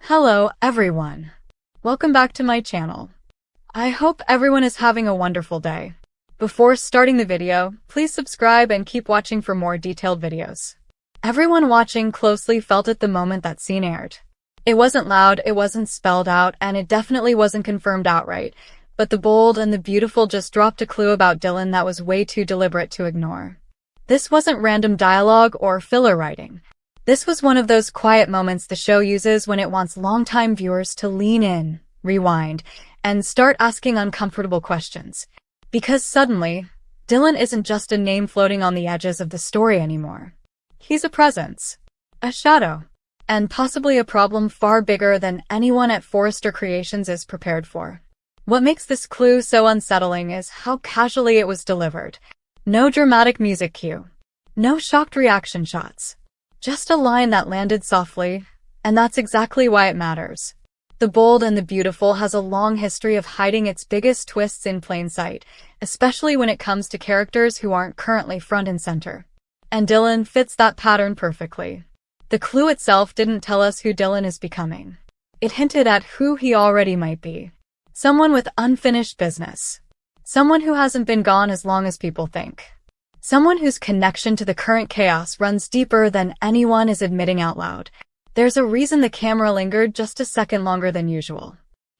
Hello, everyone. Welcome back to my channel. I hope everyone is having a wonderful day. Before starting the video, please subscribe and keep watching for more detailed videos. Everyone watching closely felt it the moment that scene aired. It wasn't loud, it wasn't spelled out, and it definitely wasn't confirmed outright, but the bold and the beautiful just dropped a clue about Dylan that was way too deliberate to ignore. This wasn't random dialogue or filler writing. This was one of those quiet moments the show uses when it wants longtime viewers to lean in, rewind, and start asking uncomfortable questions. Because suddenly, Dylan isn't just a name floating on the edges of the story anymore. He's a presence, a shadow, and possibly a problem far bigger than anyone at Forrester Creations is prepared for. What makes this clue so unsettling is how casually it was delivered. No dramatic music cue. No shocked reaction shots. Just a line that landed softly, and that's exactly why it matters. The Bold and the Beautiful has a long history of hiding its biggest twists in plain sight, especially when it comes to characters who aren't currently front and center. And Dylan fits that pattern perfectly. The clue itself didn't tell us who Dylan is becoming. It hinted at who he already might be. Someone with unfinished business. Someone who hasn't been gone as long as people think. Someone whose connection to the current chaos runs deeper than anyone is admitting out loud. There's a reason the camera lingered just a second longer than usual.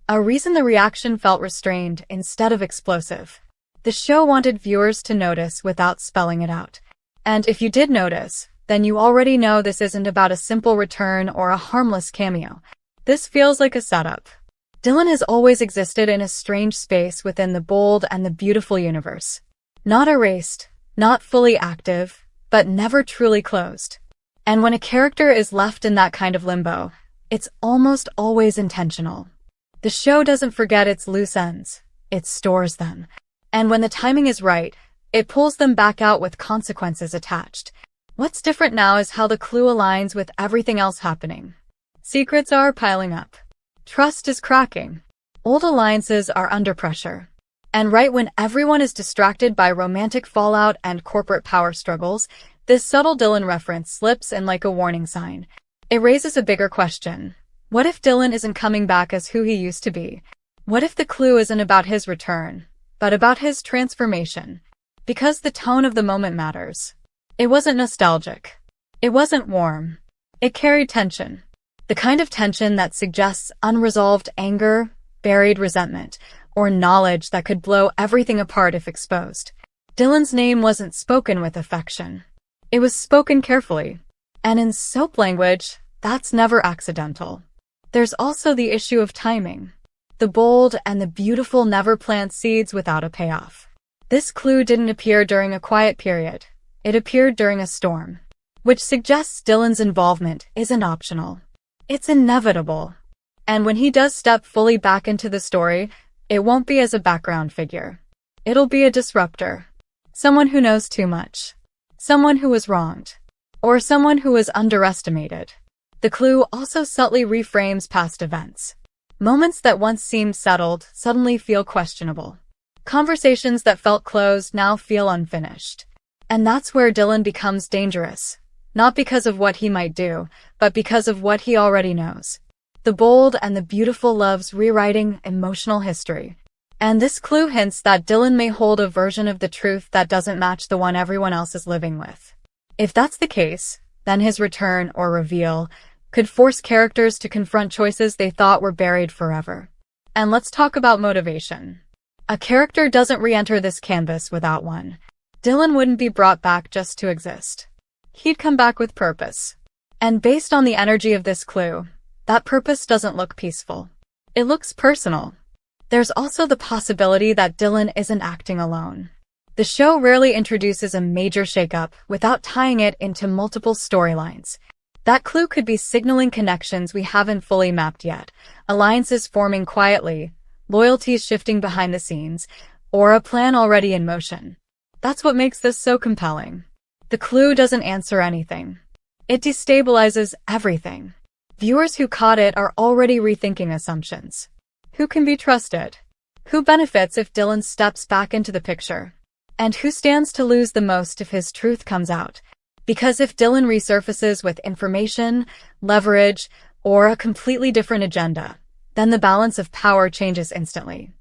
A reason the reaction felt restrained instead of explosive. The show wanted viewers to notice without spelling it out. And if you did notice, then you already know this isn't about a simple return or a harmless cameo. This feels like a setup. Dylan has always existed in a strange space within the Bold and the Beautiful universe. Not erased. Not fully active, but never truly closed. And when a character is left in that kind of limbo, it's almost always intentional. The show doesn't forget its loose ends, it stores them. And when the timing is right, it pulls them back out with consequences attached. What's different now is how the clue aligns with everything else happening. Secrets are piling up. Trust is cracking. Old alliances are under pressure. And right when everyone is distracted by romantic fallout and corporate power struggles, this subtle Dylan reference slips in like a warning sign. It raises a bigger question. What if Dylan isn't coming back as who he used to be? What if the clue isn't about his return, but about his transformation? Because the tone of the moment matters. It wasn't nostalgic. It wasn't warm. It carried tension. The kind of tension that suggests unresolved anger, buried resentment, or knowledge that could blow everything apart if exposed. Dylan's name wasn't spoken with affection. It was spoken carefully. And in soap language, that's never accidental. There's also the issue of timing. The Bold and the Beautiful never plant seeds without a payoff. This clue didn't appear during a quiet period. It appeared during a storm, which suggests Dylan's involvement isn't optional. It's inevitable. And when he does step fully back into the story, it won't be as a background figure. It'll be a disruptor. Someone who knows too much. Someone who was wronged. Or someone who was underestimated. The clue also subtly reframes past events. Moments that once seemed settled suddenly feel questionable. Conversations that felt closed now feel unfinished. And that's where Dylan becomes dangerous. Not because of what he might do, but because of what he already knows. The Bold and the Beautiful loves rewriting emotional history. And this clue hints that Dylan may hold a version of the truth that doesn't match the one everyone else is living with. If that's the case, then his return or reveal could force characters to confront choices they thought were buried forever. And let's talk about motivation. A character doesn't re-enter this canvas without one. Dylan wouldn't be brought back just to exist. He'd come back with purpose. And based on the energy of this clue, that purpose doesn't look peaceful. It looks personal. There's also the possibility that Dylan isn't acting alone. The show rarely introduces a major shakeup without tying it into multiple storylines. That clue could be signaling connections we haven't fully mapped yet, alliances forming quietly, loyalties shifting behind the scenes, or a plan already in motion. That's what makes this so compelling. The clue doesn't answer anything. It destabilizes everything. Viewers who caught it are already rethinking assumptions. Who can be trusted? Who benefits if Dylan steps back into the picture? And who stands to lose the most if his truth comes out? Because if Dylan resurfaces with information, leverage, or a completely different agenda, then the balance of power changes instantly.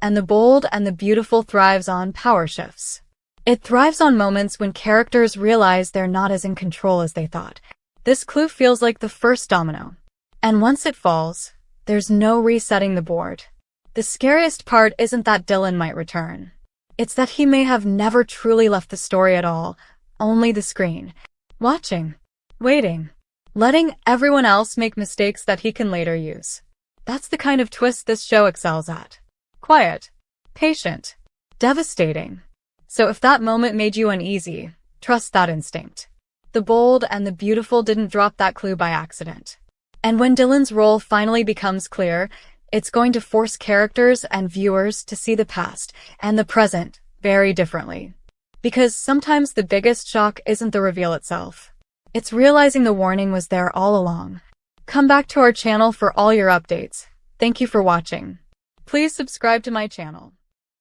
And The Bold and the Beautiful thrives on power shifts. It thrives on moments when characters realize they're not as in control as they thought. This clue feels like the first domino. And once it falls, there's no resetting the board. The scariest part isn't that Dylan might return. It's that he may have never truly left the story at all, only the screen. Watching. Waiting. Letting everyone else make mistakes that he can later use. That's the kind of twist this show excels at. Quiet. Patient. Devastating. So if that moment made you uneasy, trust that instinct. The Bold and the Beautiful didn't drop that clue by accident. And when Dylan's role finally becomes clear, it's going to force characters and viewers to see the past and the present very differently. Because sometimes the biggest shock isn't the reveal itself. It's realizing the warning was there all along. Come back to our channel for all your updates. Thank you for watching. Please subscribe to my channel.